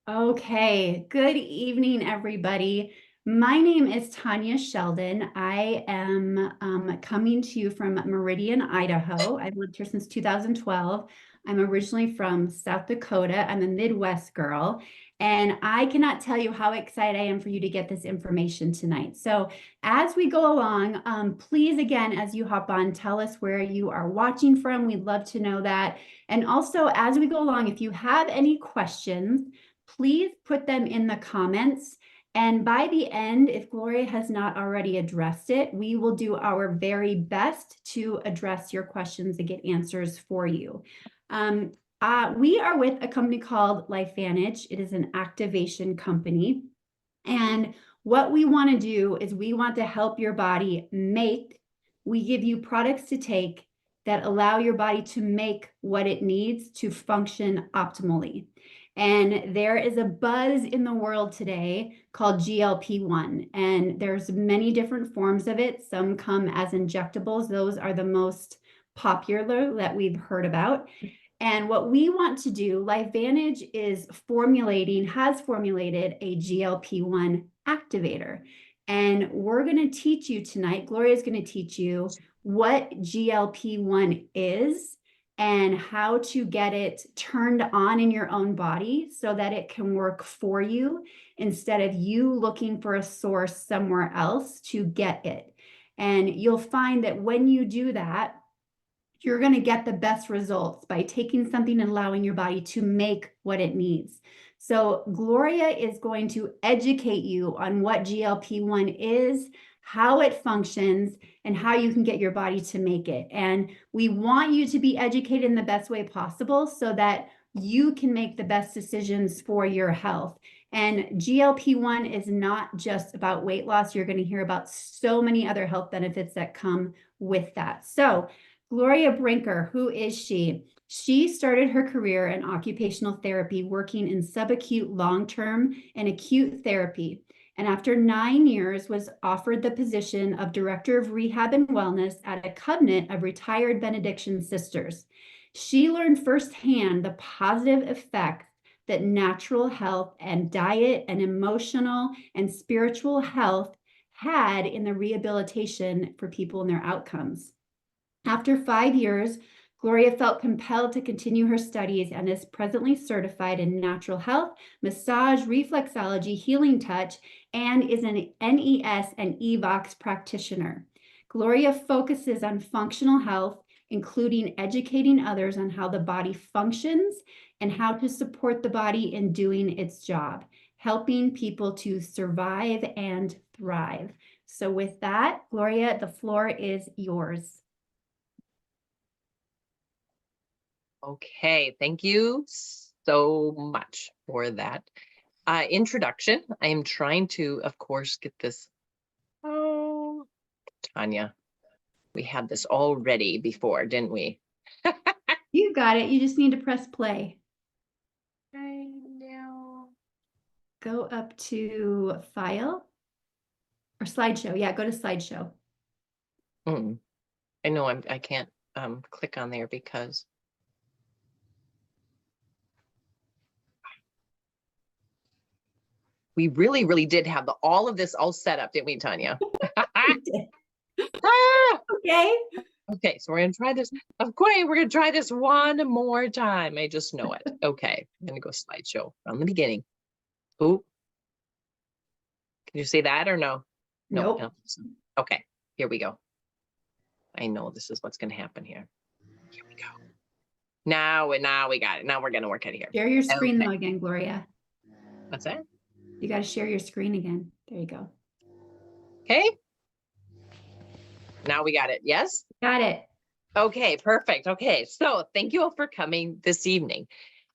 Okay, good evening, everybody. My name is Tanya Sheldon. I am coming to you from Meridian, Idaho. I've lived here since 2012. I'm originally from South Dakota. I'm a Midwest girl, and I cannot tell you how excited I am for you to get this information tonight. So as we go along, please, again, as you hop on, tell us where you are watching from. We'd love to know that. And also, as we go along, if you have any questions, please put them in the comments. And by the end, if Gloria has not already addressed it, we will do our very best to address your questions and get answers for you. We are with a company called LifeVantage. It is an activation company. And what we want to do is we want to help your body we give you products to take that allow your body to make what it needs to function optimally. And there is a buzz in the world today called GLP-1, and there's many different forms of it. Some come as injectables. Those are the most popular that we've heard about. And what we want to do, LifeVantage has formulated a GLP-1 activator. And we're going to teach you tonight, Gloria is going to teach you what GLP-1 is and how to get it turned on in your own body so that it can work for you instead of you looking for a source somewhere else to get it. And you'll find that when you do that, you're going to get the best results by taking something and allowing your body to make what it needs. So Gloria is going to educate you on what GLP-1 is, how it functions, and how you can get your body to make it. And we want you to be educated in the best way possible so that you can make the best decisions for your health. And GLP-1 is not just about weight loss. You're going to hear about so many other health benefits that come with that. So Gloria Brinker, who is she? She started her career in occupational therapy, working in subacute, long-term, and acute therapy. And after 9 years, was offered the position of Director of Rehab and Wellness at a covenant of retired Benediction sisters. She learned firsthand the positive effects that natural health and diet and emotional and spiritual health had in the rehabilitation for people and their outcomes. After 5 years, Gloria felt compelled to continue her studies and is presently certified in natural health, massage, reflexology, healing touch, and is an NES and EVOX practitioner. Gloria focuses on functional health, including educating others on how the body functions and how to support the body in doing its job, helping people to survive and thrive. So with that, Gloria, the floor is yours. Okay, thank you so much for that introduction. I am trying to, of course, get this. Oh, Tanya, we had this already before, didn't we? You got it. You just need to press play. I know. Go up to File or Slideshow. Yeah, go to Slideshow. I know I can't click on there because we really did have all of this all set up, didn't we, Tanya? Okay. Okay, so we're gonna try this. Okay, we're gonna try this one more time. I just know it. Okay, I'm gonna go slideshow from the beginning. Oh, can you see that or no? Nope. No. Okay, here we go. I know this is what's gonna happen here. Here we go. Now we got it. Now we're gonna work it here. Share your screen though again, Gloria. What's that? You got to share your screen again. There you go. Okay. Now we got it. Yes? Got it. Okay, perfect. Okay, so thank you all for coming this evening.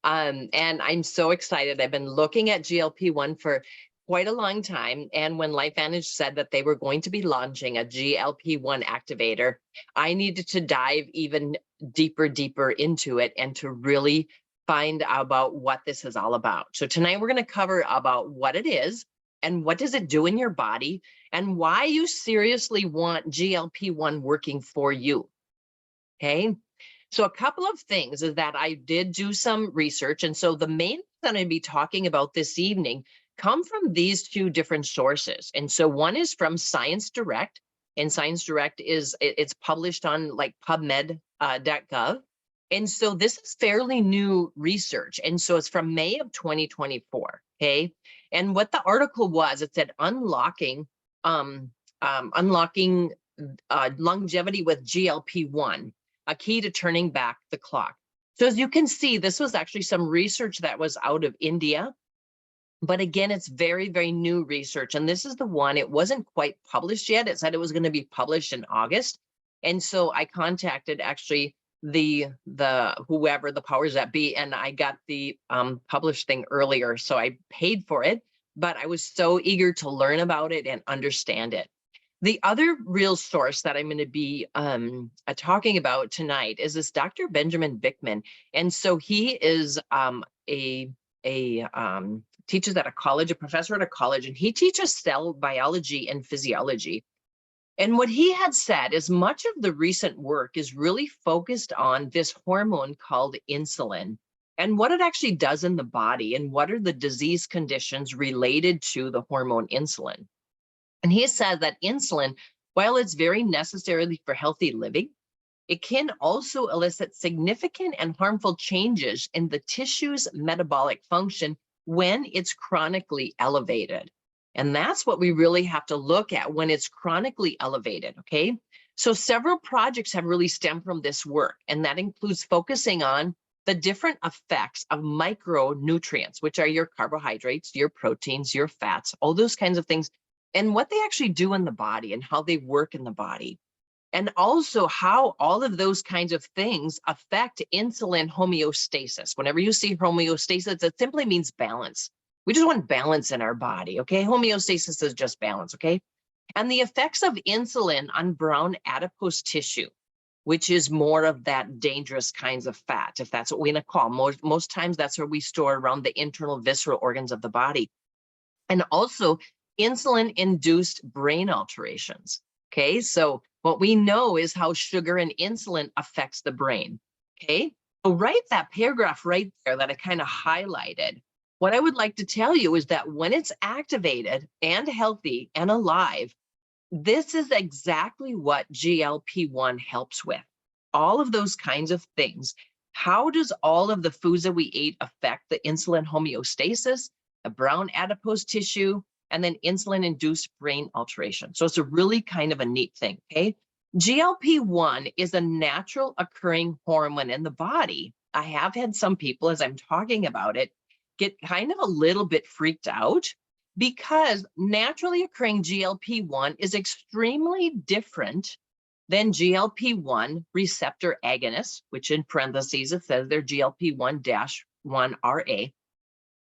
And I'm so excited. I've been looking at GLP-1 for quite a long time. And when LifeVantage said that they were going to be launching a GLP-1 activator, I needed to dive even deeper into it and to really find out about what this is all about. So tonight we're going to cover about what it is and what does it do in your body and why you seriously want GLP-1 working for you. Okay. So a couple of things is that I did do some research. And so the main that I'm going to be talking about this evening come from these two different sources. And so one is from Science Direct, and Science Direct it's published on like PubMed.gov. And so this is fairly new research. And so it's from May of 2024. Okay. And what the article was, it said unlocking longevity with GLP-1, a key to turning back the clock. So as you can see, this was actually some research that was out of India. But again, it's very, very new research. And this is the one, it wasn't quite published yet. It said it was going to be published in August. And so I contacted actually the whoever the powers that be, and I got the published thing earlier. So I paid for it, but I was so eager to learn about it and understand it. The other real source that I'm going to be talking about tonight is this Dr. Benjamin Bickman. And so he is teaches at a college, a professor at a college, and he teaches cell biology and physiology. And what he had said is much of the recent work is really focused on this hormone called insulin and what it actually does in the body and what are the disease conditions related to the hormone insulin. And he said that insulin, while it's very necessary for healthy living, it can also elicit significant and harmful changes in the tissue's metabolic function when it's chronically elevated. And that's what we really have to look at when it's chronically elevated, okay? So several projects have really stemmed from this work, and that includes focusing on the different effects of micronutrients, which are your carbohydrates, your proteins, your fats, all those kinds of things, and what they actually do in the body and how they work in the body. And also how all of those kinds of things affect insulin homeostasis. Whenever you see homeostasis, it simply means balance. We just want balance in our body, okay? Homeostasis is just balance, okay? And the effects of insulin on brown adipose tissue, which is more of that dangerous kinds of fat, if that's what we're gonna call. Most times that's where we store around the internal visceral organs of the body. And also insulin-induced brain alterations, okay? So what we know is how sugar and insulin affects the brain, okay? So write that paragraph right there that I kind of highlighted. What I would like to tell you is that when it's activated and healthy and alive, this is exactly what GLP-1 helps with. All of those kinds of things. How does all of the foods that we eat affect the insulin homeostasis, the brown adipose tissue, and then insulin-induced brain alteration? So it's a really kind of a neat thing, okay? GLP-1 is a natural occurring hormone in the body. I have had some people, as I'm talking about it, get kind of a little bit freaked out because naturally occurring GLP-1 is extremely different than GLP-1 receptor agonists, which in parentheses it says they're GLP-1-1RA,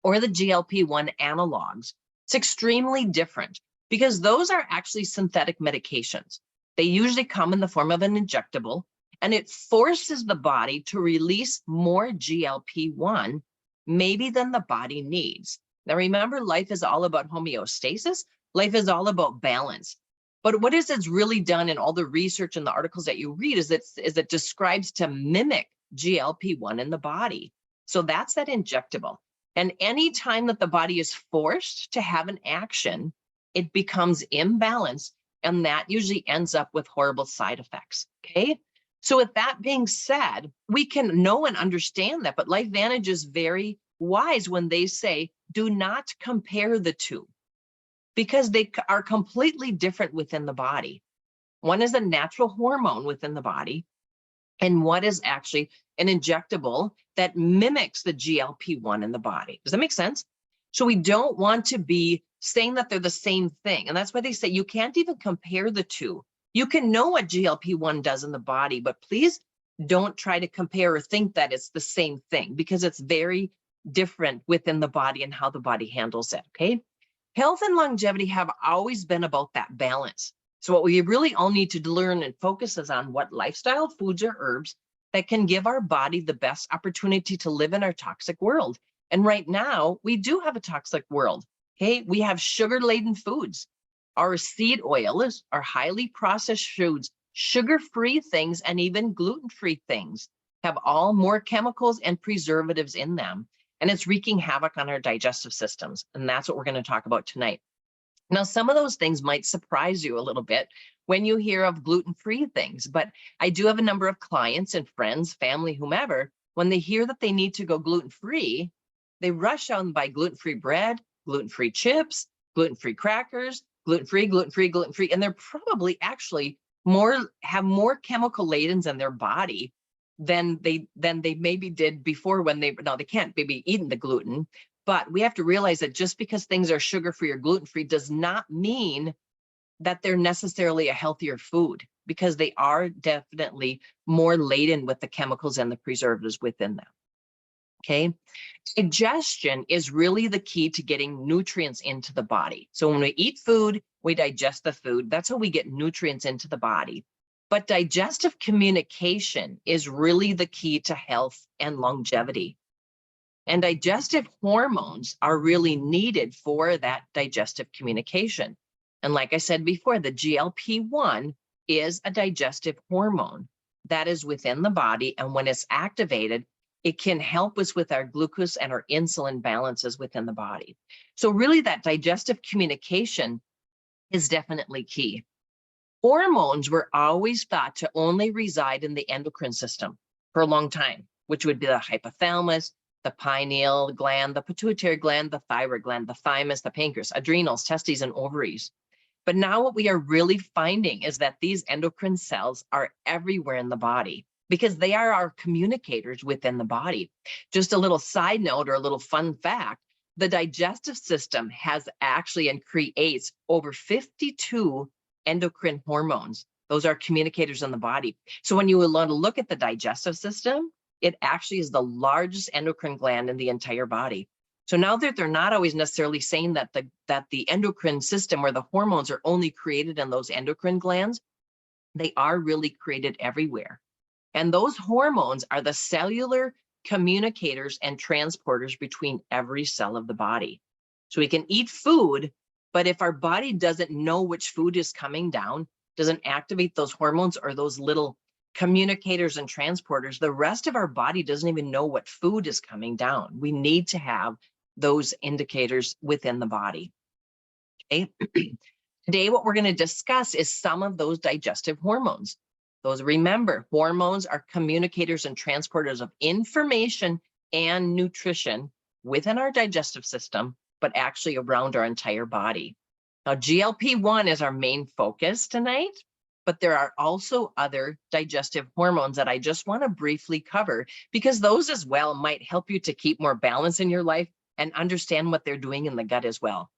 or the GLP-1 analogs. It's extremely different because those are actually synthetic medications. They usually come in the form of an injectable, and it forces the body to release more GLP-1 maybe than the body needs. Now remember, life is all about homeostasis. Life is all about balance. But what is it's really done in all the research and the articles that you read is it describes to mimic GLP-1 in the body. So that's that injectable. And any time that the body is forced to have an action, it becomes imbalanced, and that usually ends up with horrible side effects, okay? So with that being said, we can know and understand that, but LifeVantage is very wise when they say, do not compare the two, because they are completely different within the body. One is a natural hormone within the body, and what is actually an injectable that mimics the GLP-1 in the body. Does that make sense? So we don't want to be saying that they're the same thing. And that's why they say you can't even compare the two. You can know what GLP-1 does in the body, but please don't try to compare or think that it's the same thing, because it's very different within the body and how the body handles it, okay? Health and longevity have always been about that balance. So what we really all need to learn and focus is on what lifestyle foods or herbs that can give our body the best opportunity to live in our toxic world. And right now, we do have a toxic world, okay? We have sugar-laden foods. Our seed oils are highly processed foods, sugar-free things, and even gluten-free things have all more chemicals and preservatives in them. and it's wreaking havoc on our digestive systems. And that's what we're going to talk about tonight. Now, some of those things might surprise you a little bit when you hear of gluten-free things, but I do have a number of clients and friends, family, whomever, when they hear that they need to go gluten-free, they rush out and buy gluten-free bread, gluten-free chips, gluten-free crackers, gluten-free, gluten-free, gluten-free, and they're probably actually have more chemical ladens in their body than they maybe did before when they can't maybe eating the gluten. But we have to realize that just because things are sugar-free or gluten-free does not mean that they're necessarily a healthier food, because they are definitely more laden with the chemicals and the preservatives within them. Okay. Digestion is really the key to getting nutrients into the body. So when we eat food, we digest the food. That's how we get nutrients into the body. But digestive communication is really the key to health and longevity. And digestive hormones are really needed for that digestive communication. And like I said before, the GLP-1 is a digestive hormone that is within the body. And when it's activated, it can help us with our glucose and our insulin balances within the body. So really that digestive communication is definitely key. Hormones were always thought to only reside in the endocrine system for a long time, which would be the hypothalamus, the pineal gland, the pituitary gland, the thyroid gland, the thymus, the pancreas, adrenals, testes, and ovaries. But now what we are really finding is that these endocrine cells are everywhere in the body because they are our communicators within the body. Just a little side note or a little fun fact, the digestive system has actually and creates over 52 endocrine hormones. Those are communicators in the body. So when you want to look at the digestive system, it actually is the largest endocrine gland in the entire body. So now that they're not always necessarily saying that the endocrine system or the hormones are only created in those endocrine glands, they are really created everywhere. And those hormones are the cellular communicators and transporters between every cell of the body. So we can eat food, but if our body doesn't know which food is coming down, doesn't activate those hormones or those little communicators and transporters, the rest of our body doesn't even know what food is coming down. We need to have those indicators within the body. Okay. Today, what we're going to discuss is some of those digestive hormones. Those, remember, hormones are communicators and transporters of information and nutrition within our digestive system, but actually around our entire body. Now, GLP-1 is our main focus tonight, but there are also other digestive hormones that I just want to briefly cover because those as well might help you to keep more balance in your life and understand what they're doing in the gut as well.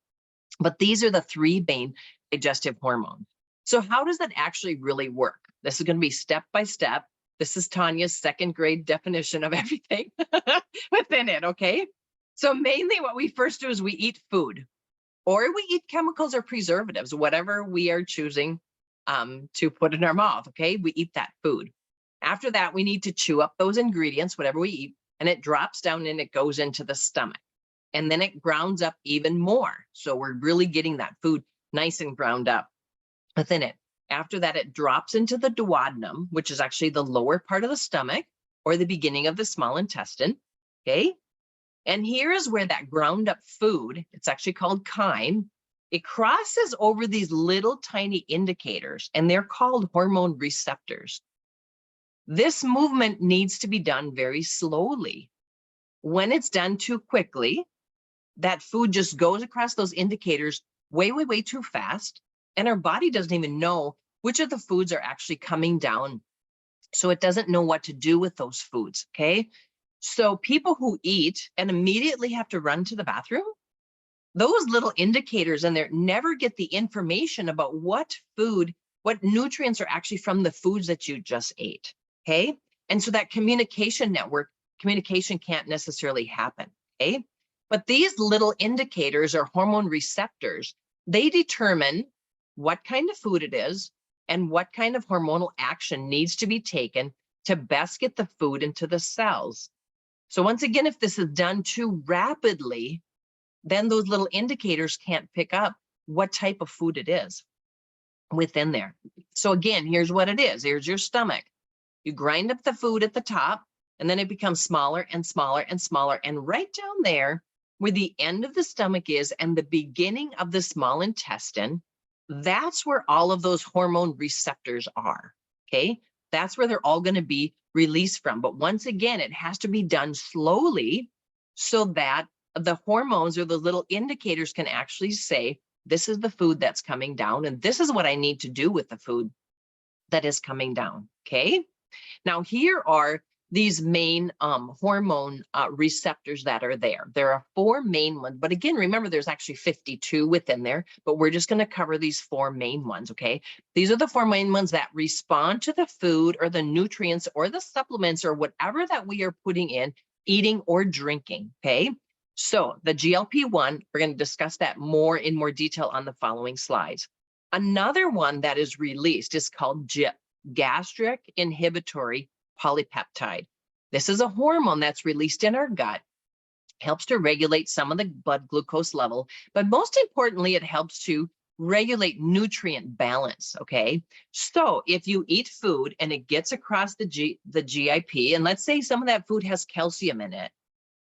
But these are the three main digestive hormones. So how does that actually really work? This is going to be step by step. This is Tanya's second grade definition of everything within it, okay? So mainly what we first do is we eat food, or we eat chemicals or preservatives, whatever we are choosing to put in our mouth, okay? We eat that food. After that, we need to chew up those ingredients, whatever we eat, and it drops down and it goes into the stomach. And then it grounds up even more. So we're really getting that food nice and ground up within it. After that, it drops into the duodenum, which is actually the lower part of the stomach or the beginning of the small intestine, okay? And here is where that ground up food, it's actually called chyme, it crosses over these little tiny indicators, and they're called hormone receptors. This movement needs to be done very slowly. When it's done too quickly, that food just goes across those indicators way, way, way too fast, and our body doesn't even know which of the foods are actually coming down. So it doesn't know what to do with those foods, okay? So people who eat and immediately have to run to the bathroom, those little indicators in there never get the information about what food, what nutrients are actually from the foods that you just ate, okay? And so that communication can't necessarily happen, okay? But these little indicators or hormone receptors, they determine what kind of food it is and what kind of hormonal action needs to be taken to best get the food into the cells. So once again, if this is done too rapidly, then those little indicators can't pick up what type of food it is within there. So again, here's what it is. Here's your stomach. You grind up the food at the top, and then it becomes smaller and smaller and smaller. And right down there where the end of the stomach is and the beginning of the small intestine, that's where all of those hormone receptors are, okay? That's where they're all going to be released from. But once again, it has to be done slowly so that the hormones or the little indicators can actually say, this is the food that's coming down, and this is what I need to do with the food that is coming down, okay? Now, here are these main hormone receptors that are there. There are 4 main ones, but again, remember there's actually 52 within there, but we're just going to cover these 4 main ones, okay? These are the 4 main ones that respond to the food or the nutrients or the supplements or whatever that we are putting in, eating or drinking, okay? So the GLP-1, we're going to discuss that in more detail on the following slides. Another one that is released is called gastric inhibitory polypeptide. This is a hormone that's released in our gut, helps to regulate some of the blood glucose level, but most importantly, it helps to regulate nutrient balance, okay? So if you eat food and it gets across the GIP, and let's say some of that food has calcium in it,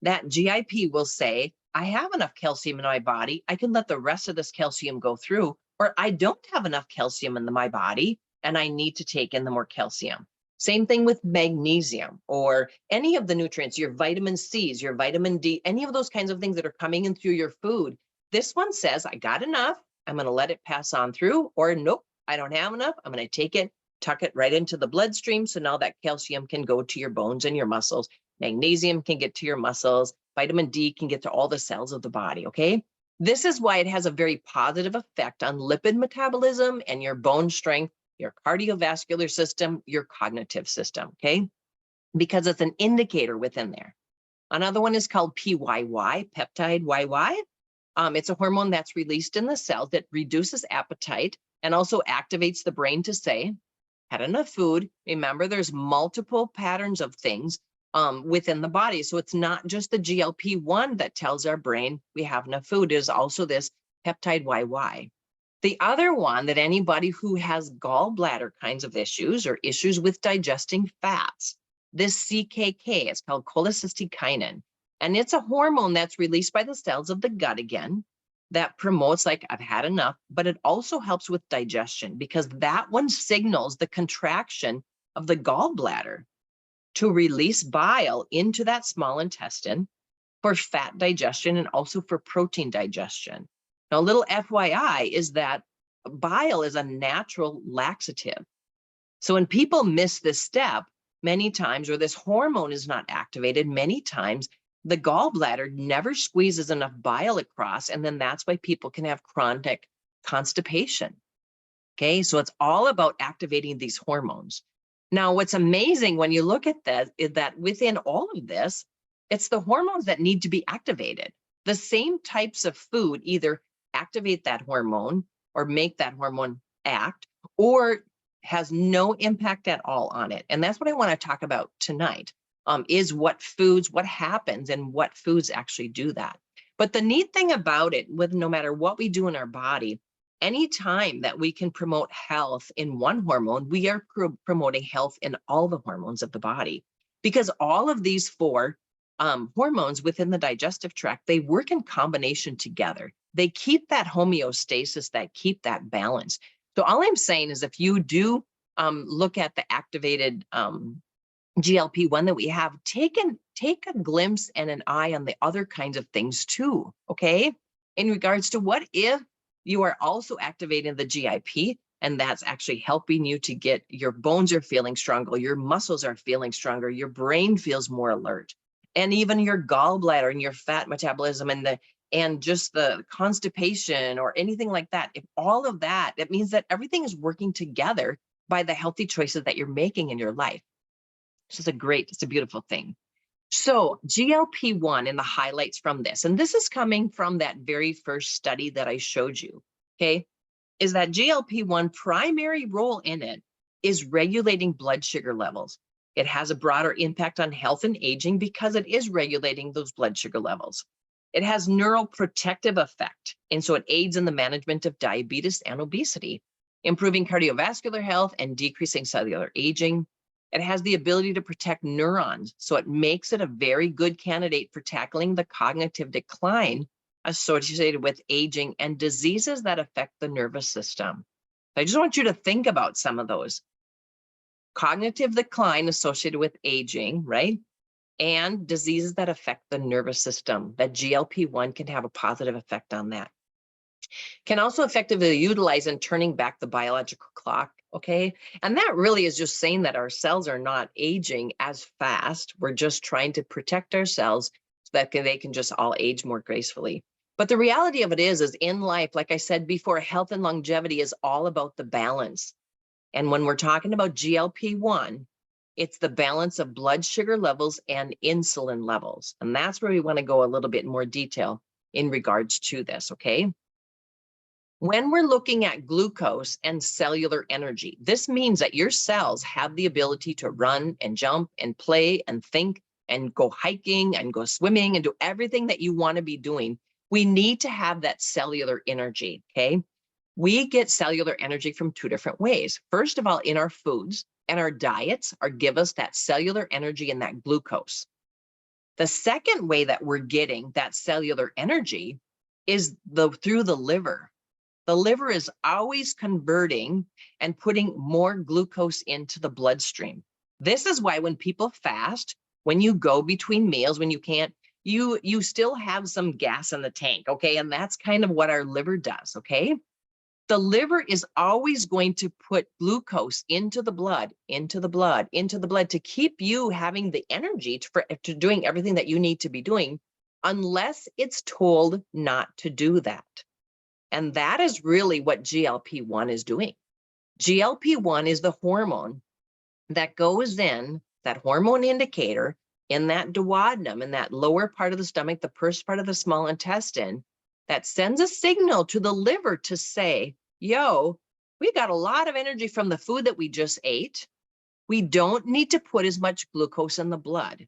that GIP will say, I have enough calcium in my body, I can let the rest of this calcium go through, or I don't have enough calcium in my body, and I need to take in the more calcium. Same thing with magnesium or any of the nutrients, your vitamin C's, your vitamin D, any of those kinds of things that are coming in through your food. This one says, I got enough, I'm going to let it pass on through, or nope, I don't have enough, I'm going to take it, tuck it right into the bloodstream. So now that calcium can go to your bones and your muscles. Magnesium can get to your muscles. Vitamin D can get to all the cells of the body, okay? This is why it has a very positive effect on lipid metabolism and your bone strength, your cardiovascular system, your cognitive system, okay? Because it's an indicator within there. Another one is called PYY, peptide YY. It's a hormone that's released in the cells that reduces appetite and also activates the brain to say, had enough food. Remember, there's multiple patterns of things within the body. So it's not just the GLP-1 that tells our brain we have enough food. It is also this peptide YY. The other one that anybody who has gallbladder kinds of issues or issues with digesting fats, this CKK, it's called cholecystokinin. And it's a hormone that's released by the cells of the gut again that promotes like I've had enough, but it also helps with digestion because that one signals the contraction of the gallbladder to release bile into that small intestine for fat digestion and also for protein digestion. Now, a little FYI is that bile is a natural laxative. So when people miss this step many times, or this hormone is not activated many times, the gallbladder never squeezes enough bile across, and then that's why people can have chronic constipation. Okay, so it's all about activating these hormones. Now, what's amazing when you look at that is that within all of this, it's the hormones that need to be activated. The same types of food either activate that hormone or make that hormone act, or has no impact at all on it. And that's what I want to talk about tonight, is what happens and what foods actually do that. But the neat thing about it, with no matter what we do in our body, anytime that we can promote health in one hormone, we are promoting health in all the hormones of the body, because all of these 4 hormones within the digestive tract, they work in combination together. They keep that homeostasis, that keep that balance. So all I'm saying is if you do look at the activated GLP-1 that we have, take a glimpse and an eye on the other kinds of things too, okay? In regards to what if you are also activating the GIP, and that's actually helping you to get your bones are feeling stronger, your muscles are feeling stronger, your brain feels more alert, and even your gallbladder and your fat metabolism and just the constipation or anything like that. If all of that, it means that everything is working together by the healthy choices that you're making in your life. It's a beautiful thing. So GLP-1 and the highlights from this, and this is coming from that very first study that I showed you, okay, is that GLP-1 primary role in it is regulating blood sugar levels. It has a broader impact on health and aging because it is regulating those blood sugar levels. It has neuroprotective effect, and so it aids in the management of diabetes and obesity, improving cardiovascular health and decreasing cellular aging. It has the ability to protect neurons, so it makes it a very good candidate for tackling the cognitive decline associated with aging and diseases that affect the nervous system. I just want you to think about some of those. Cognitive decline associated with aging, right? And diseases that affect the nervous system, that GLP-1 can have a positive effect on that. Can also effectively utilize in turning back the biological clock, okay? And that really is just saying that our cells are not aging as fast. We're just trying to protect our cells so that they can just all age more gracefully. But the reality of it is in life, like I said before, health and longevity is all about the balance. And when we're talking about GLP-1, it's the balance of blood sugar levels and insulin levels. And that's where we want to go a little bit more detail in regards to this, okay? When we're looking at glucose and cellular energy, this means that your cells have the ability to run and jump and play and think and go hiking and go swimming and do everything that you want to be doing. We need to have that cellular energy, okay? We get cellular energy from two different ways. First of all, in our foods, and our diets give us that cellular energy and that glucose. The second way that we're getting that cellular energy is through the liver. The liver is always converting and putting more glucose into the bloodstream. This is why when people fast, when you go between meals, when you can't, you still have some gas in the tank, okay? And that's kind of what our liver does, okay? The liver is always going to put glucose into the blood to keep you having the energy to doing everything that you need to be doing, unless it's told not to do that. And that is really what GLP-1 is doing. GLP-1 is the hormone that goes in, that hormone indicator in that duodenum, in that lower part of the stomach, the first part of the small intestine, that sends a signal to the liver to say, yo, we got a lot of energy from the food that we just ate. We don't need to put as much glucose in the blood.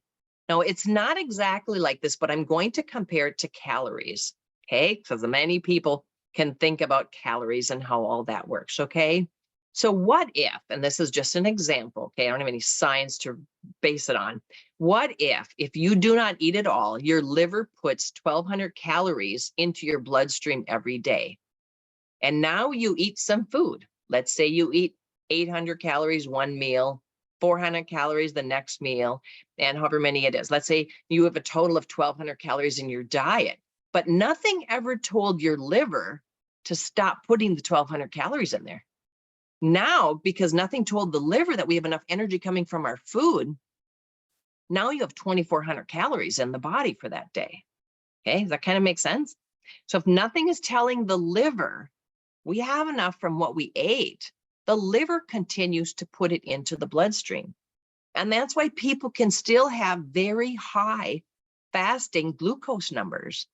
Now, it's not exactly like this, but I'm going to compare it to calories, okay? Because many people can think about calories and how all that works, okay? So what if, and this is just an example, okay? I don't have any science to base it on. What if you do not eat at all, your liver puts 1,200 calories into your bloodstream every day. And now you eat some food. Let's say you eat 800 calories one meal, 400 calories the next meal, and however many it is. Let's say you have a total of 1,200 calories in your diet, but nothing ever told your liver to stop putting the 1,200 calories in there. Now, because nothing told the liver that we have enough energy coming from our food, now you have 2,400 calories in the body for that day. Okay, does that kind of make sense? So if nothing is telling the liver we have enough from what we ate, the liver continues to put it into the bloodstream. And that's why people can still have very high fasting glucose numbers,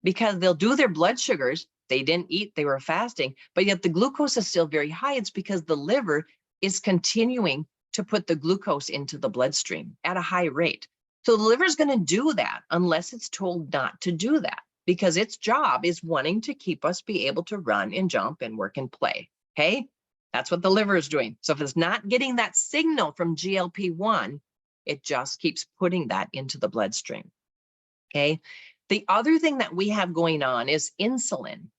because they'll do their blood sugars. They didn't eat, they were fasting, but yet the glucose is still very high. It's because the liver is continuing to put the glucose into the bloodstream at a high rate. So the liver is going to do that unless it's told not to do that, because its job is wanting to keep us be able to run and jump and work and play, okay? That's what the liver is doing. So if it's not getting that signal from GLP-1, it just keeps putting that into the bloodstream, okay? The other thing that we have going on is insulin.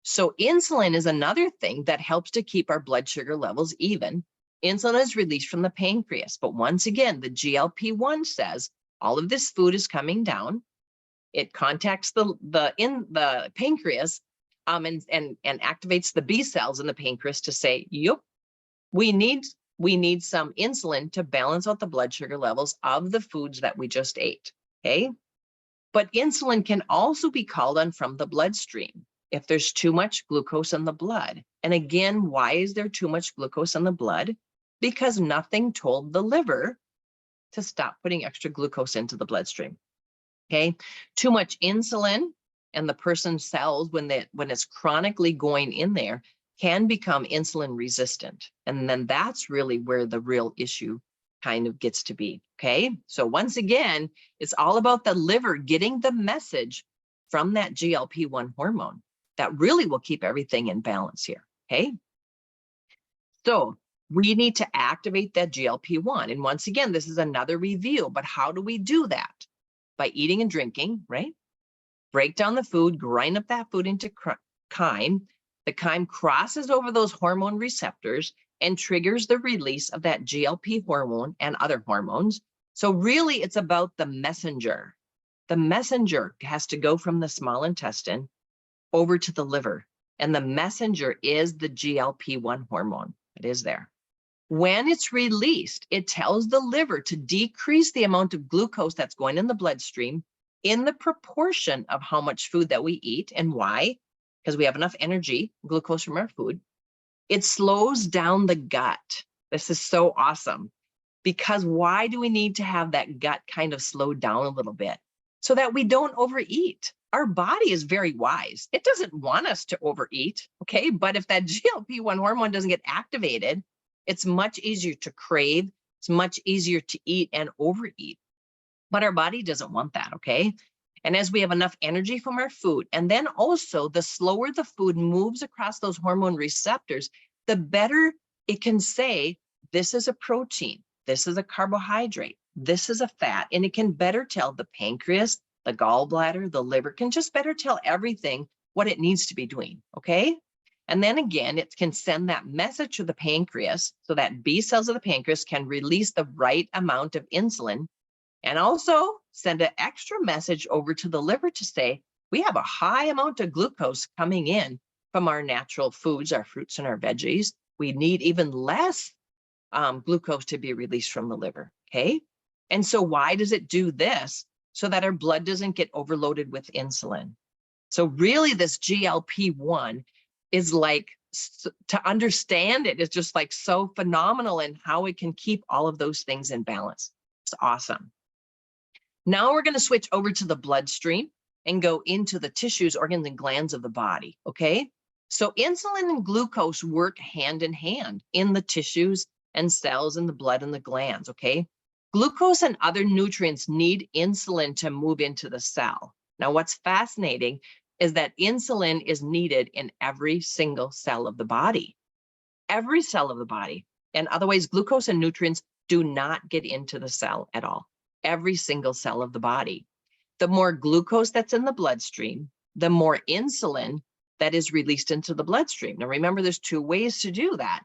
So insulin is another thing that helps to keep our blood sugar levels even. Insulin is released from the pancreas, but once again, the GLP-1 says all of this food is coming down. It contacts the pancreas and activates the B cells in the pancreas to say, yep, we need some insulin to balance out the blood sugar levels of the foods that we just ate, okay? But insulin can also be called on from the bloodstream if there's too much glucose in the blood. And again, why is there too much glucose in the blood? Because nothing told the liver to stop putting extra glucose into the bloodstream. Okay, too much insulin and the person's cells, when it's chronically going in there, can become insulin resistant. And then that's really where the real issue kind of gets to be. Okay, so once again, it's all about the liver getting the message from that GLP-1 hormone that really will keep everything in balance here. Okay, so We need to activate that GLP-1. And once again, this is another review, but how do we do that? By eating and drinking, right? Break down the food, grind up that food into chyme. The chyme crosses over those hormone receptors and triggers the release of that GLP hormone and other hormones. So really, it's about the messenger. The messenger has to go from the small intestine over to the liver. And the messenger is the GLP-1 hormone. It is there. When it's released, it tells the liver to decrease the amount of glucose that's going in the bloodstream in the proportion of how much food that we eat. And why? Because we have enough energy, glucose from our food. It slows down the gut. This is so awesome. Because why do we need to have that gut kind of slowed down a little bit? So that we don't overeat. Our body is very wise. It doesn't want us to overeat, okay? But if that GLP-1 hormone doesn't get activated, it's much easier to crave. It's much easier to eat and overeat. But our body doesn't want that, okay? And as we have enough energy from our food, and then also the slower the food moves across those hormone receptors, the better it can say, this is a protein, this is a carbohydrate, this is a fat, and it can better tell the pancreas, the gallbladder, the liver, can just better tell everything what it needs to be doing, okay? And then again, it can send that message to the pancreas so that B cells of the pancreas can release the right amount of insulin, and also send an extra message over to the liver to say, we have a high amount of glucose coming in from our natural foods, our fruits and our veggies. We need even less glucose to be released from the liver, okay? And so why does it do this? So that our blood doesn't get overloaded with insulin. So really this GLP-1 is like, to understand it is just like so phenomenal in how it can keep all of those things in balance. It's awesome. Now we're going to switch over to the bloodstream and go into the tissues, organs, and glands of the body, okay? So insulin and glucose work hand in hand in the tissues and cells in the blood and the glands, okay? Glucose and other nutrients need insulin to move into the cell. Now, what's fascinating is that insulin is needed in every single cell of the body, every cell of the body. And otherwise, glucose and nutrients do not get into the cell at all. Every single cell of the body. The more glucose that's in the bloodstream, the more insulin that is released into the bloodstream. Now, remember, there's two ways to do that.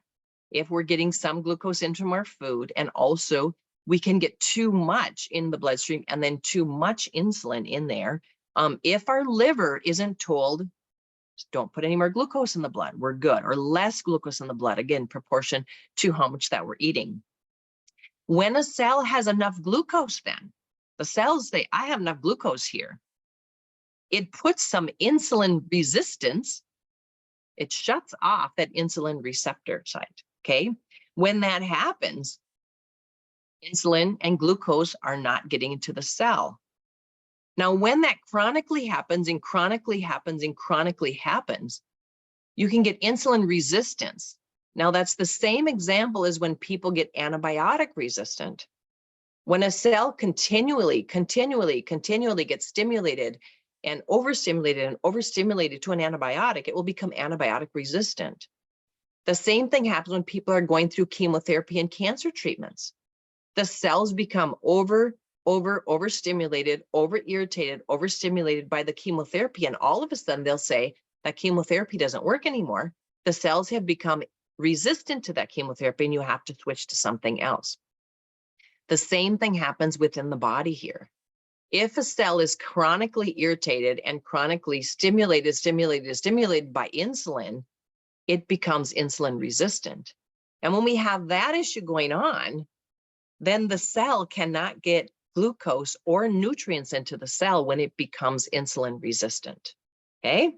If we're getting some glucose into our food, and also we can get too much in the bloodstream and then too much insulin in there. If our liver isn't told, don't put any more glucose in the blood, we're good, or less glucose in the blood, again, proportion to how much that we're eating. When a cell has enough glucose, then the cells say, I have enough glucose here. It puts some insulin resistance. It shuts off that insulin receptor site, okay? When that happens, insulin and glucose are not getting into the cell. Now, when that chronically happens and chronically happens and chronically happens, you can get insulin resistance. Now, that's the same example as when people get antibiotic resistant. When a cell continually gets stimulated and overstimulated to an antibiotic, it will become antibiotic resistant. The same thing happens when people are going through chemotherapy and cancer treatments. The cells become overstimulated, overstimulated by the chemotherapy. And all of a sudden they'll say that chemotherapy doesn't work anymore. The cells have become resistant to that chemotherapy and you have to switch to something else. The same thing happens within the body here. If a cell is chronically irritated and chronically stimulated by insulin, it becomes insulin resistant. And when we have that issue going on, then the cell cannot get glucose or nutrients into the cell when it becomes insulin resistant, okay?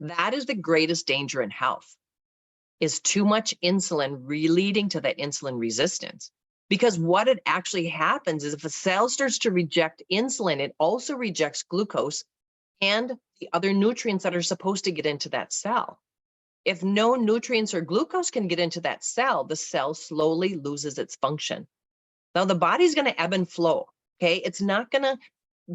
That is the greatest danger in health, is too much insulin leading to that insulin resistance. Because what it actually happens is if a cell starts to reject insulin, it also rejects glucose and the other nutrients that are supposed to get into that cell. If no nutrients or glucose can get into that cell, the cell slowly loses its function. Now, the body's going to ebb and flow, okay? It's not going to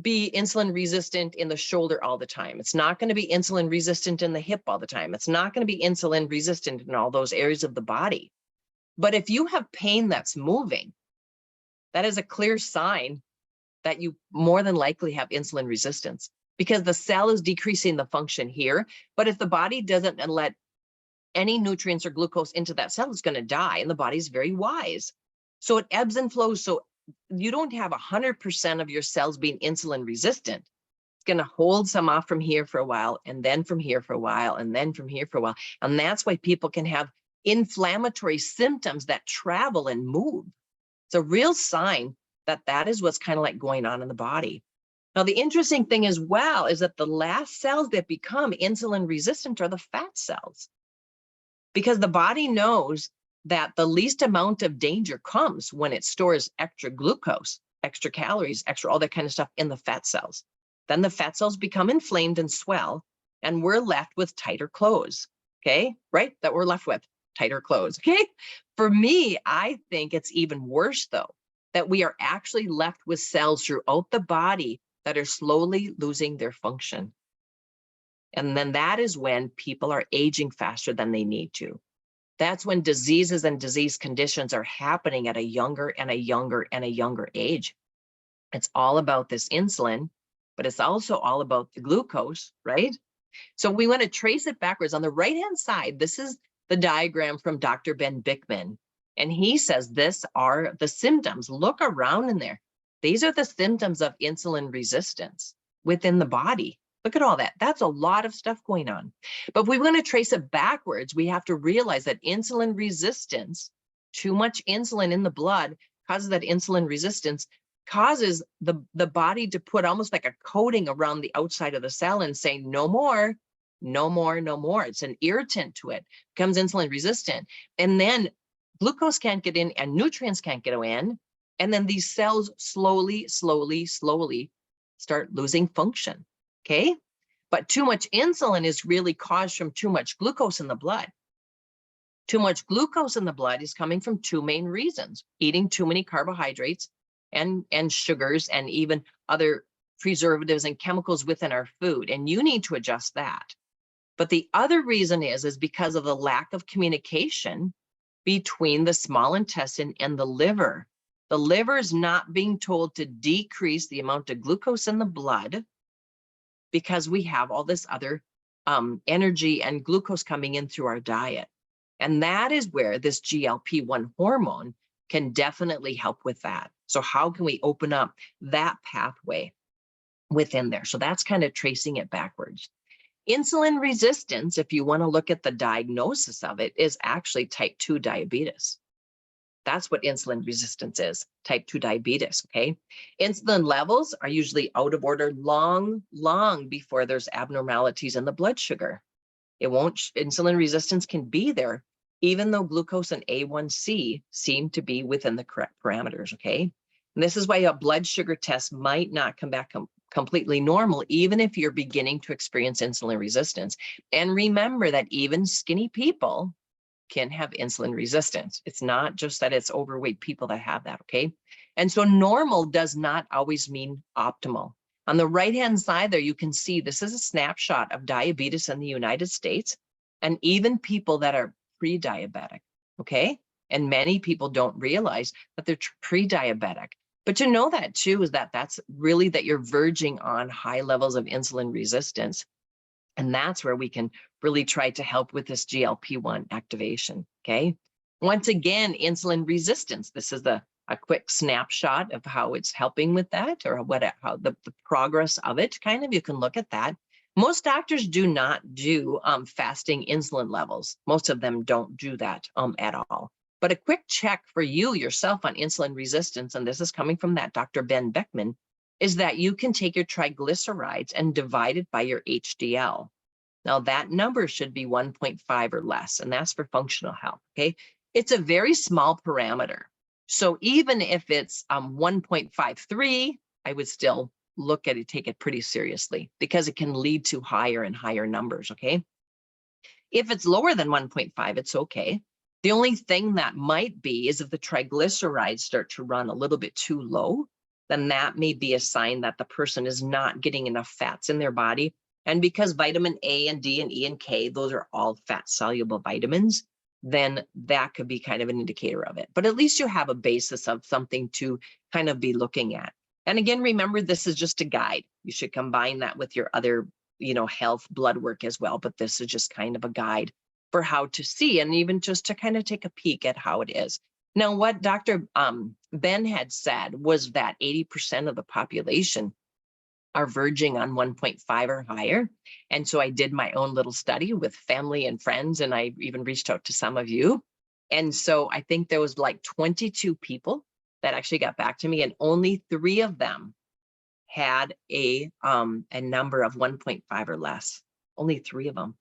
be insulin resistant in the shoulder all the time. It's not going to be insulin resistant in the hip all the time. It's not going to be insulin resistant in all those areas of the body. But if you have pain that's moving, that is a clear sign that you more than likely have insulin resistance, because the cell is decreasing the function here. But if the body doesn't let any nutrients or glucose into that cell, it's going to die. And the body's very wise. So it ebbs and flows. So you don't have 100% of your cells being insulin resistant. It's going to hold some off from here for a while, and then from here for a while, and then from here for a while. And that's why people can have inflammatory symptoms that travel and move. It's a real sign that that is what's kind of like going on in the body. Now, the interesting thing as well is that the last cells that become insulin resistant are the fat cells, because the body knows that the least amount of danger comes when it stores extra glucose, extra calories, extra all that kind of stuff in the fat cells. Then the fat cells become inflamed and swell, and we're left with tighter clothes. Okay, right? That we're left with tighter clothes. Okay. For me, I think it's even worse, though, that we are actually left with cells throughout the body that are slowly losing their function. And then that is when people are aging faster than they need to. That's when diseases and disease conditions are happening at a younger and a younger and a younger age. It's all about this insulin, but it's also all about the glucose, right? So we want to trace it backwards. On the right-hand side, this is the diagram from Dr. Ben Bickman. And he says, this are the symptoms. Look around in there. These are the symptoms of insulin resistance within the body. Look at all that. That's a lot of stuff going on. But if we want to trace it backwards, we have to realize that insulin resistance, too much insulin in the blood causes that insulin resistance, causes the body to put almost like a coating around the outside of the cell and say, no more, no more, no more. It's an irritant to it, becomes insulin resistant. And then glucose can't get in and nutrients can't get in. And then these cells slowly start losing function. Okay. But too much insulin is really caused from too much glucose in the blood. Too much glucose in the blood is coming from two main reasons: eating too many carbohydrates and sugars and even other preservatives and chemicals within our food. And you need to adjust that. But the other reason is because of the lack of communication between the small intestine and the liver. The liver is not being told to decrease the amount of glucose in the blood, because we have all this other energy and glucose coming in through our diet. And that is where this GLP-1 hormone can definitely help with that. So how can we open up that pathway within there? So that's kind of tracing it backwards. Insulin resistance, if you want to look at the diagnosis of it, is actually type 2 diabetes. That's what insulin resistance is, type 2 diabetes, okay? Insulin levels are usually out of order long before there's abnormalities in the blood sugar. Insulin resistance can be there, even though glucose and A1C seem to be within the correct parameters, okay? And this is why a blood sugar test might not come back completely normal, even if you're beginning to experience insulin resistance. And remember that even skinny people can have insulin resistance. It's not just that it's overweight people that have that, okay? And so normal does not always mean optimal. On the right-hand side there, you can see this is a snapshot of diabetes in the United States, and even people that are pre-diabetic, okay? And many people don't realize that they're pre-diabetic. But to know that too is that that's really that you're verging on high levels of insulin resistance. And that's where we can really try to help with this GLP-1 activation, okay? Once again, insulin resistance. This is a quick snapshot of how it's helping with that, or how the progress of it, kind of. You can look at that. Most doctors do not do fasting insulin levels. Most of them don't do that at all. But a quick check for you yourself on insulin resistance, and this is coming from that Dr. Ben Beckman, is that you can take your triglycerides and divide it by your HDL. Now that number should be 1.5 or less, and that's for functional health, okay? It's a very small parameter. So even if it's 1.53, I would still look at it, take it pretty seriously, because it can lead to higher and higher numbers, okay? If it's lower than 1.5, it's okay. The only thing that might be is if the triglycerides start to run a little bit too low, then that may be a sign that the person is not getting enough fats in their body. And because vitamin A and D and E and K, those are all fat soluble vitamins, then that could be kind of an indicator of it. But at least you have a basis of something to kind of be looking at. And again, remember, this is just a guide. You should combine that with your other, health blood work as well. But this is just kind of a guide for how to see, and even just to kind of take a peek at how it is. Now, what Dr. Ben had said was that 80% of the population are verging on 1.5 or higher. And so I did my own little study with family and friends, and I even reached out to some of you. And so I think there was like 22 people that actually got back to me, and only 3 of them had a number of 1.5 or less. Only 3 of them.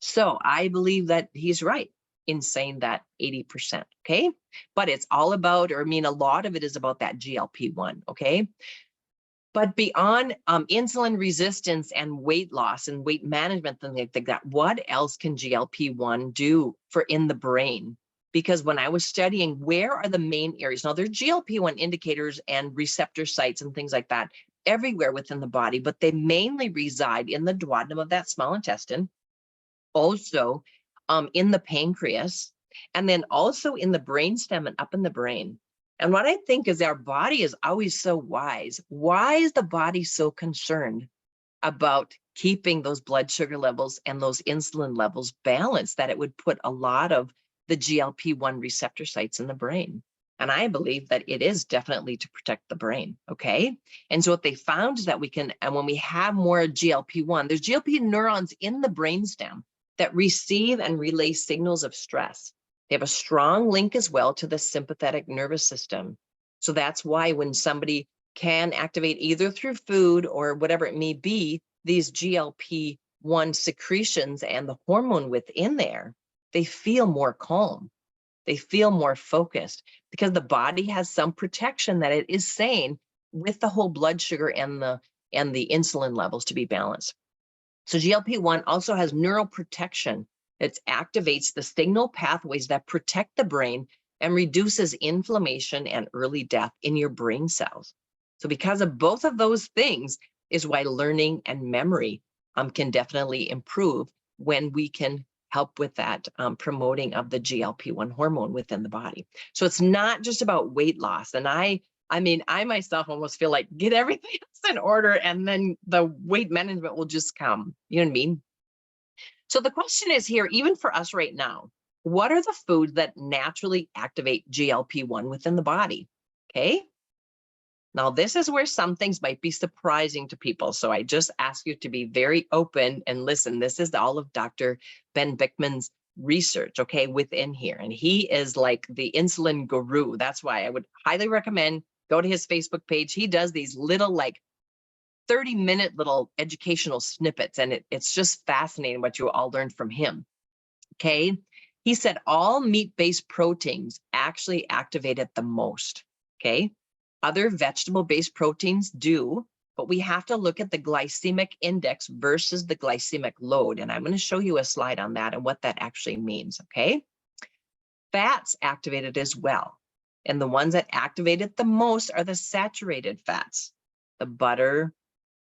So I believe that he's right in saying that 80%, okay? But it's all about, or I mean, a lot of it is about that GLP-1, okay? But beyond insulin resistance and weight loss and weight management, and things like that, what else can GLP-1 do for in the brain? Because when I was studying, where are the main areas? Now, there are GLP-1 indicators and receptor sites and things like that everywhere within the body, but they mainly reside in the duodenum of that small intestine, also in the pancreas, and then also in the brainstem and up in the brain. And what I think is our body is always so wise. Why is the body so concerned about keeping those blood sugar levels and those insulin levels balanced, that it would put a lot of the GLP-1 receptor sites in the brain? And I believe that it is definitely to protect the brain, okay? And so what they found is that we can, and when we have more GLP-1, there's GLP neurons in the brainstem that receive and relay signals of stress. They have a strong link as well to the sympathetic nervous system. So that's why when somebody can activate either through food or whatever it may be, these GLP-1 secretions and the hormone within there, they feel more calm. They feel more focused because the body has some protection that it is saying with the whole blood sugar and the insulin levels to be balanced. So GLP-1 also has neural protection. It activates the signal pathways that protect the brain and reduces inflammation and early death in your brain cells. So because of both of those things is why learning and memory can definitely improve when we can help with that promoting of the GLP-1 hormone within the body. So it's not just about weight loss. And I mean, I myself almost feel like get everything else in order and then the weight management will just come. You know what I mean? So the question is here, even for us right now, what are the foods that naturally activate GLP-1 within the body? Okay. Now, this is where some things might be surprising to people. So I just ask you to be very open and listen. This is all of Dr. Ben Bikman's research, okay, within here. And he is like the insulin guru. That's why I would highly recommend go to his Facebook page. He does these little like 30-minute little educational snippets. And it's just fascinating what you all learned from him, okay? He said all meat-based proteins actually activate it the most, okay? Other vegetable-based proteins do, but we have to look at the glycemic index versus the glycemic load. And I'm going to show you a slide on that and what that actually means, okay? Fats activate it as well. And the ones that activate it the most are the saturated fats, the butter,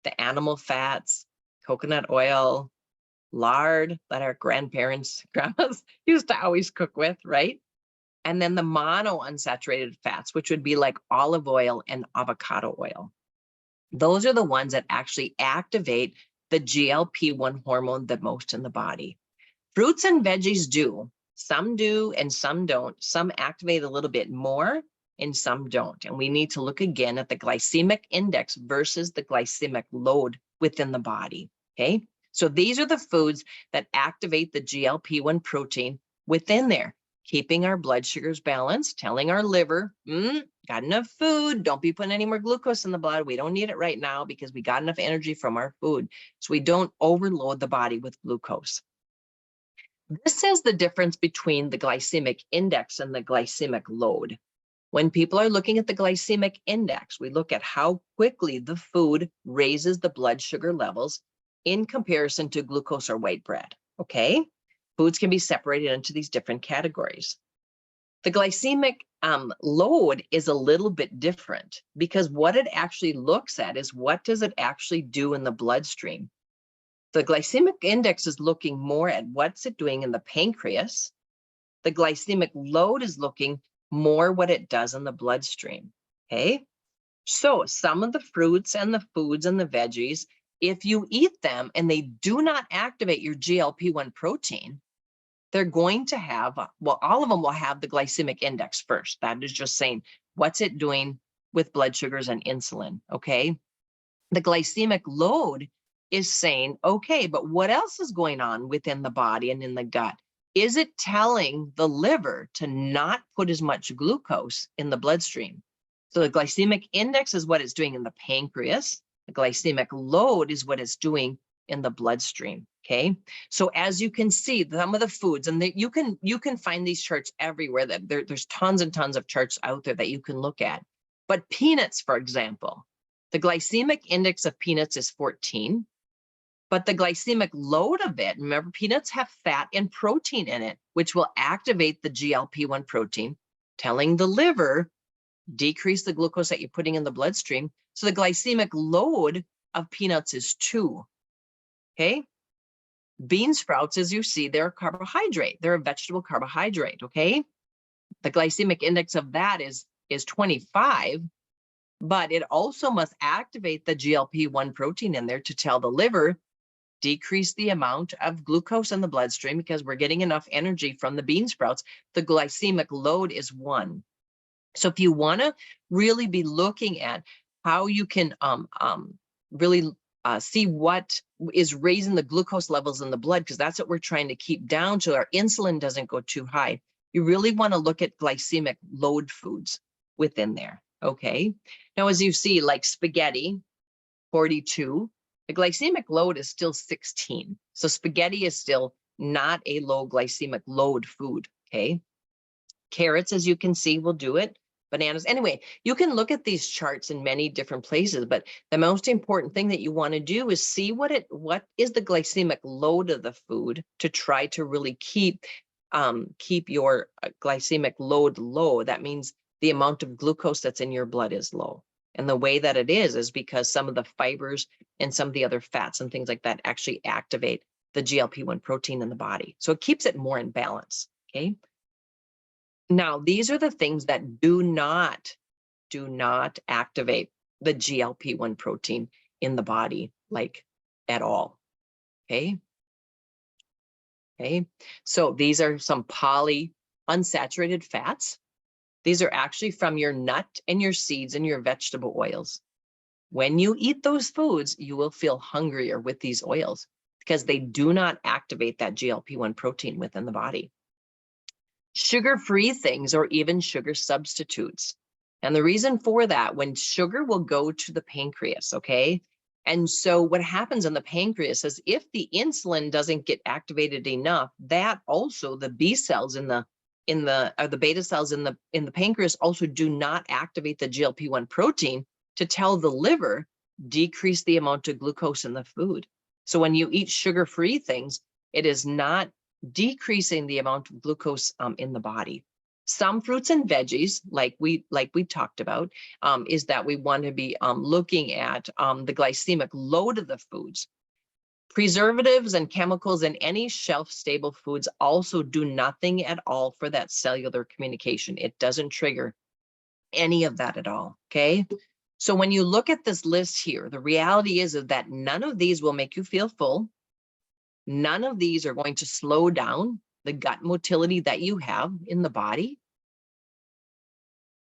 the animal fats, coconut oil, lard that our grandparents, grandmas used to always cook with, right? And then the monounsaturated fats, which would be like olive oil and avocado oil. Those are the ones that actually activate the GLP-1 hormone the most in the body. Fruits and veggies do. Some do and some don't. Some activate a little bit more and some don't. And we need to look again at the glycemic index versus the glycemic load within the body, okay? So these are the foods that activate the GLP-1 protein within there, keeping our blood sugars balanced, telling our liver, got enough food, don't be putting any more glucose in the blood. We don't need it right now because we got enough energy from our food. So we don't overload the body with glucose. This is the difference between the glycemic index and the glycemic load. When people are looking at the glycemic index, we look at how quickly the food raises the blood sugar levels in comparison to glucose or white bread, okay? Foods can be separated into these different categories. The glycemic load is a little bit different because what it actually looks at is what does it actually do in the bloodstream. The glycemic index is looking more at what's it doing in the pancreas The glycemic load is looking more what it does in the bloodstream, okay? So some of the fruits and the foods and the veggies, if you eat them and they do not activate your GLP-1 protein, they're going to have, well, all of them will have the glycemic index first. That is just saying, what's it doing with blood sugars and insulin, okay? The glycemic load is saying, okay, but what else is going on within the body and in the gut? Is it telling the liver to not put as much glucose in the bloodstream? So the glycemic index is what it's doing in the pancreas. The glycemic load is what it's doing in the bloodstream, okay? So as you can see, some of the foods, and you can find these charts everywhere. There's tons and tons of charts out there that you can look at. But peanuts, for example, the glycemic index of peanuts is 14, but the glycemic load of it, remember, peanuts have fat and protein in it, which will activate the GLP-1 protein, telling the liver, decrease the glucose that you're putting in the bloodstream. So the glycemic load of peanuts is 2, okay? Bean sprouts, as you see, they're a carbohydrate. They're a vegetable carbohydrate, okay? The glycemic index of that is 25, but it also must activate the GLP-1 protein in there to tell the liver, decrease the amount of glucose in the bloodstream because we're getting enough energy from the bean sprouts. The glycemic load is 1. So if you want to really be looking at how you can really see what is raising the glucose levels in the blood, because that's what we're trying to keep down so our insulin doesn't go too high, you really want to look at glycemic load foods within there, okay? Now, as you see, like spaghetti, 42, the glycemic load is still 16. So spaghetti is still not a low glycemic load food, okay? Carrots, as you can see, will do it. Bananas. Anyway, you can look at these charts in many different places, but the most important thing that you want to do is see what is the glycemic load of the food to try to really keep your glycemic load low. That means the amount of glucose that's in your blood is low. And the way that it is because some of the fibers and some of the other fats and things like that actually activate the GLP-1 protein in the body. So it keeps it more in balance, okay? Now, these are the things that do not activate the GLP-1 protein in the body, like at all, okay? Okay, so these are some polyunsaturated fats. These are actually from your nut and your seeds and your vegetable oils. When you eat those foods, you will feel hungrier with these oils because they do not activate that GLP-1 protein within the body. Sugar-free things or even sugar substitutes. And the reason for that, when sugar will go to the pancreas, okay? And so what happens in the pancreas is if the insulin doesn't get activated enough, that also the B cells or the beta cells in the pancreas also do not activate the GLP-1 protein to tell the liver, decrease the amount of glucose in the food. So when you eat sugar-free things, it is not decreasing the amount of glucose in the body. Some fruits and veggies, like we talked about, is that we want to be looking at the glycemic load of the foods. Preservatives and chemicals in any shelf-stable foods also do nothing at all for that cellular communication. It doesn't trigger any of that at all, okay? So when you look at this list here, the reality is that none of these will make you feel full. None of these are going to slow down the gut motility that you have in the body.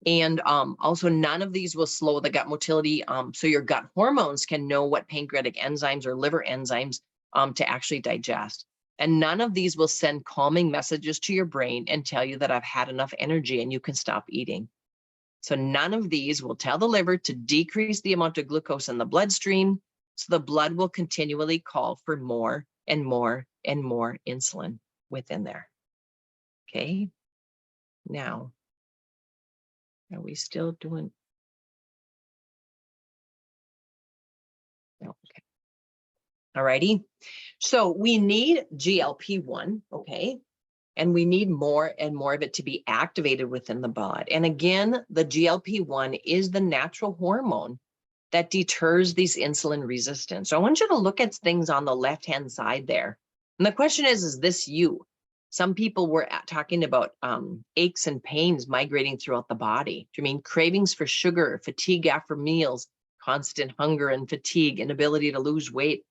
And also none of these will slow the gut motility so your gut hormones can know what pancreatic enzymes or liver enzymes to actually digest. And none of these will send calming messages to your brain and tell you that I've had enough energy and you can stop eating. So none of these will tell the liver to decrease the amount of glucose in the bloodstream, so the blood will continually call for more and more and more insulin within there. Okay. Now, are we still doing? No, okay. All righty. So we need GLP-1, okay? And we need more and more of it to be activated within the blood. And again, the GLP-1 is the natural hormone that deters these insulin resistance. So I want you to look at things on the left-hand side there. And the question is this you? Some people were talking about aches and pains migrating throughout the body. Do you mean cravings for sugar, fatigue after meals, constant hunger and fatigue, inability to lose weight,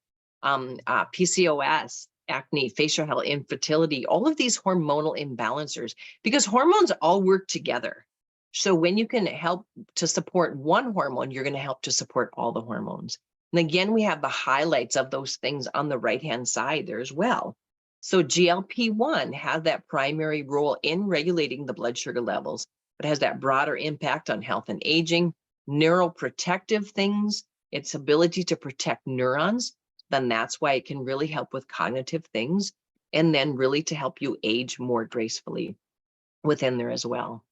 PCOS, acne, facial health, infertility, all of these hormonal imbalancers, because hormones all work together. So when you can help to support one hormone, you're going to help to support all the hormones. And again, we have the highlights of those things on the right-hand side there as well. So GLP-1 has that primary role in regulating the blood sugar levels, but has that broader impact on health and aging, neuroprotective things, its ability to protect neurons. Then that's why it can really help with cognitive things, and then really to help you age more gracefully within there as well.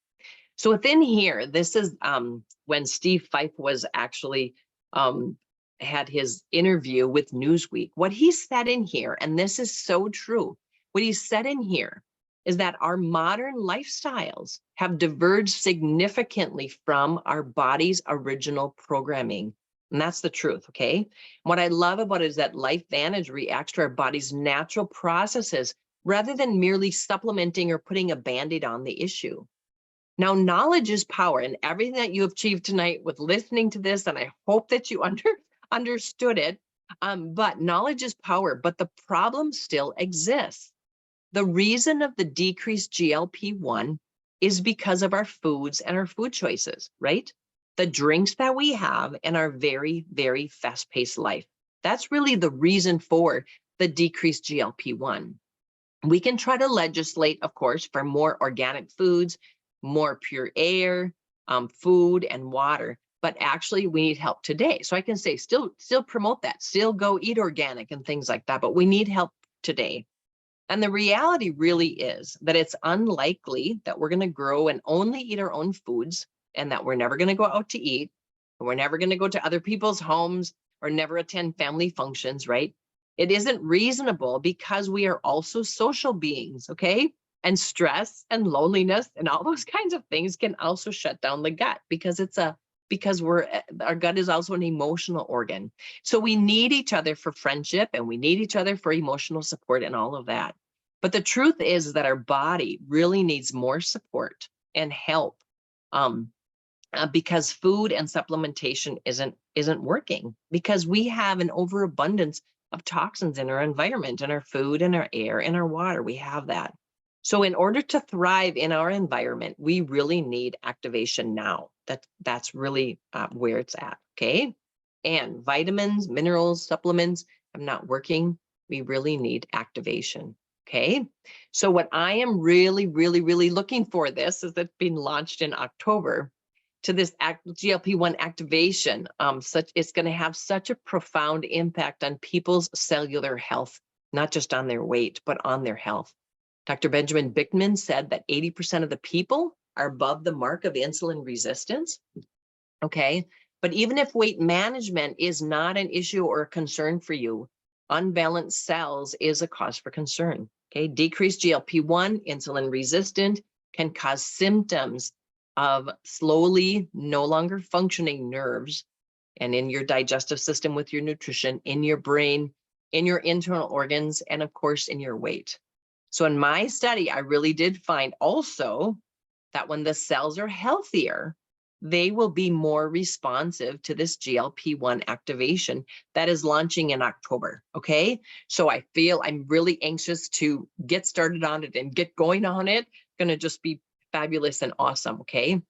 So within here, this is when Steve Fife was actually had his interview with Newsweek. What he said in here, and this is so true, what he said in here is that our modern lifestyles have diverged significantly from our body's original programming. And that's the truth, okay? What I love about it is that LifeVantage reacts to our body's natural processes rather than merely supplementing or putting a Band-Aid on the issue. Now, knowledge is power, and everything that you achieved tonight with listening to this, and I hope that you understood it, but knowledge is power, but the problem still exists. The reason of the decreased GLP-1 is because of our foods and our food choices, right? The drinks that we have in our very, very fast-paced life. That's really the reason for the decreased GLP-1. We can try to legislate, of course, for more organic foods, more pure air, food and water, but actually we need help today. So I can say still promote that, still go eat organic and things like that, but we need help today. And the reality really is that it's unlikely that we're going to grow and only eat our own foods, and that we're never going to go out to eat, and we're never going to go to other people's homes or never attend family functions, right? It isn't reasonable because we are also social beings, okay? And stress and loneliness and all those kinds of things can also shut down the gut because our gut is also an emotional organ. So we need each other for friendship, and we need each other for emotional support and all of that. But the truth is that our body really needs more support and help because food and supplementation isn't working, because we have an overabundance of toxins in our environment, in our food, in our air, in our water. We have that. So in order to thrive in our environment, we really need activation now. That's really where it's at, okay? And vitamins, minerals, supplements are not working. We really need activation, okay? So what I am really, really, really looking for this is that being launched in October to this GLP-1 activation. It's going to have such a profound impact on people's cellular health, not just on their weight, but on their health. Dr. Benjamin Bickman said that 80% of the people are above the mark of insulin resistance, okay? But even if weight management is not an issue or a concern for you, unbalanced cells is a cause for concern, okay? Decreased GLP-1, insulin resistant, can cause symptoms of slowly no longer functioning nerves and in your digestive system with your nutrition, in your brain, in your internal organs, and of course, in your weight. So in my study, I really did find also that when the cells are healthier, they will be more responsive to this GLP-1 activation that is launching in October, okay? So I feel I'm really anxious to get started on it and get going on it. Going to just be fabulous and awesome, okay?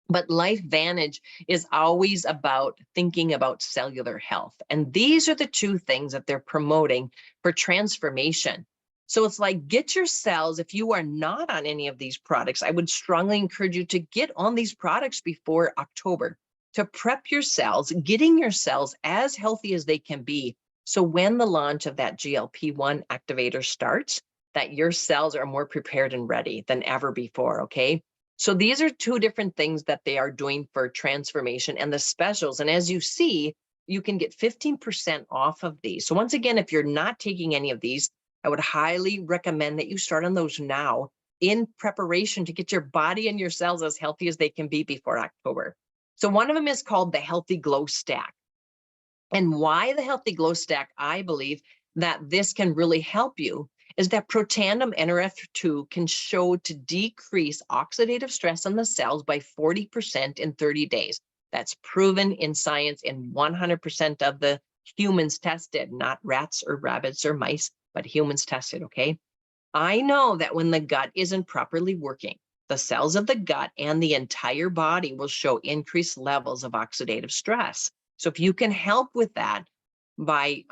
But LifeVantage is always about thinking about cellular health. And these are the two things that they're promoting for transformation. So it's like, get your cells, if you are not on any of these products, I would strongly encourage you to get on these products before October, to prep your cells, getting your cells as healthy as they can be. So when the launch of that GLP-1 activator starts, that your cells are more prepared and ready than ever before, okay? So these are two different things that they are doing for transformation and the specials. And as you see, you can get 15% off of these. So once again, if you're not taking any of these, I would highly recommend that you start on those now in preparation to get your body and your cells as healthy as they can be before October. So one of them is called the Healthy Glow Stack. And why the Healthy Glow Stack? I believe that this can really help you is that protandim NRF2 can show to decrease oxidative stress on the cells by 40% in 30 days. That's proven in science in 100% of the humans tested, not rats or rabbits or mice, but humans tested, okay? I know that when the gut isn't properly working, the cells of the gut and the entire body will show increased levels of oxidative stress. So if you can help with that by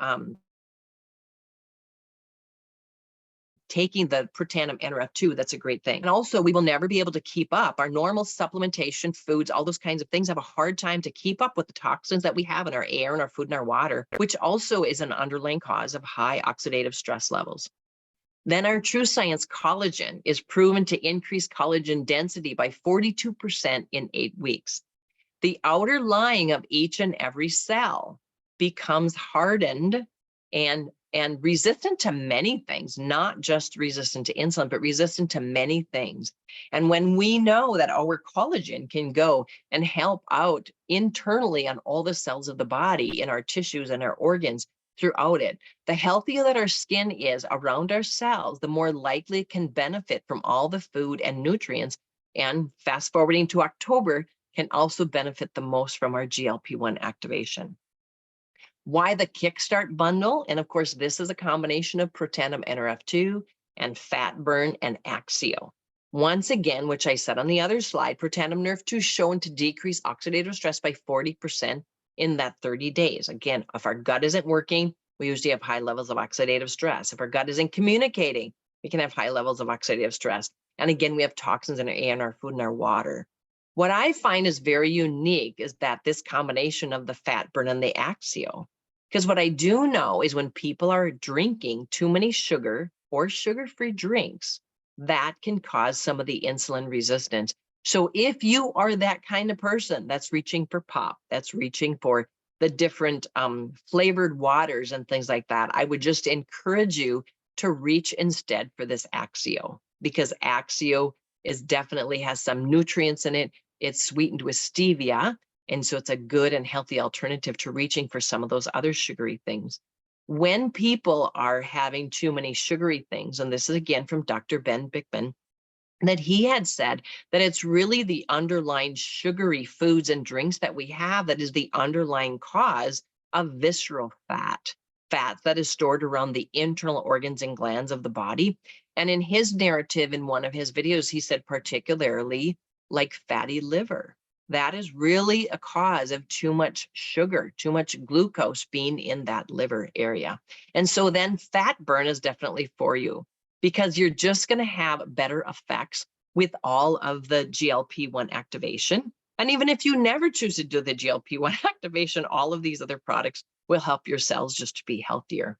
taking the protandim NRF2, that's a great thing. And also, we will never be able to keep up. Our normal supplementation, foods, all those kinds of things have a hard time to keep up with the toxins that we have in our air and our food and our water, which also is an underlying cause of high oxidative stress levels. Then our True Science collagen is proven to increase collagen density by 42% in 8 weeks. The outer lining of each and every cell becomes hardened and resistant to many things, not just resistant to insulin, but resistant to many things. And when we know that our collagen can go and help out internally on all the cells of the body, in our tissues and our organs throughout it, the healthier that our skin is around our cells, the more likely it can benefit from all the food and nutrients. And fast forwarding to October, can also benefit the most from our GLP-1 activation. Why the Kickstart bundle? And of course, this is a combination of protandim NRF2 and fat burn and Axio. Once again, which I said on the other slide, protandim NRF2 is shown to decrease oxidative stress by 40% in that 30 days. Again, if our gut isn't working, we usually have high levels of oxidative stress. If our gut isn't communicating, we can have high levels of oxidative stress. And again, we have toxins in our air and our food and our water. What I find is very unique is that this combination of the fat burn and the Axio, because what I do know is when people are drinking too many sugar or sugar-free drinks, that can cause some of the insulin resistance. So if you are that kind of person that's reaching for pop, that's reaching for the different flavored waters and things like that, I would just encourage you to reach instead for this Axio, because Axio definitely has some nutrients in it. It's sweetened with stevia, and so it's a good and healthy alternative to reaching for some of those other sugary things. When people are having too many sugary things, and this is again from Dr. Ben Bickman, that he had said that it's really the underlying sugary foods and drinks that we have that is the underlying cause of visceral fat that is stored around the internal organs and glands of the body. And in his narrative, in one of his videos, he said particularly like fatty liver. That is really a cause of too much sugar, too much glucose being in that liver area. And so then fat burn is definitely for you, because you're just going to have better effects with all of the GLP-1 activation. And even if you never choose to do the GLP-1 activation, all of these other products will help your cells just to be healthier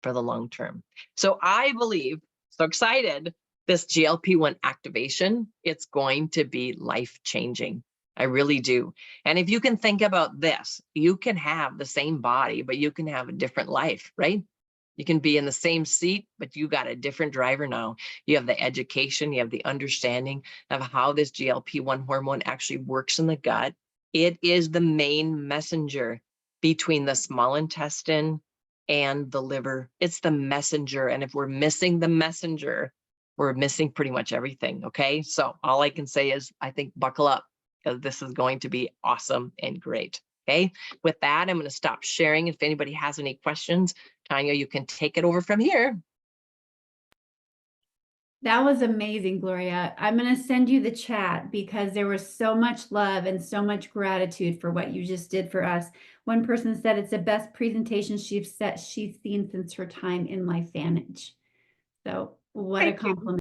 for the long term. So I believe, so excited, this GLP-1 activation, it's going to be life-changing. I really do. And if you can think about this, you can have the same body, but you can have a different life, right? You can be in the same seat, but you got a different driver now. You have the education, you have the understanding of how this GLP-1 hormone actually works in the gut. It is the main messenger between the small intestine and the liver. It's the messenger. And if we're missing the messenger, we're missing pretty much everything. Okay. So all I can say is, I think buckle up, because this is going to be awesome and great. Okay. With that, I'm going to stop sharing. If anybody has any questions, Tanya, you can take it over from here. That was amazing, Gloria. I'm going to send you the chat because there was so much love and so much gratitude for what you just did for us. One person said it's the best presentation she's seen since her time in LifeVantage. So what a compliment.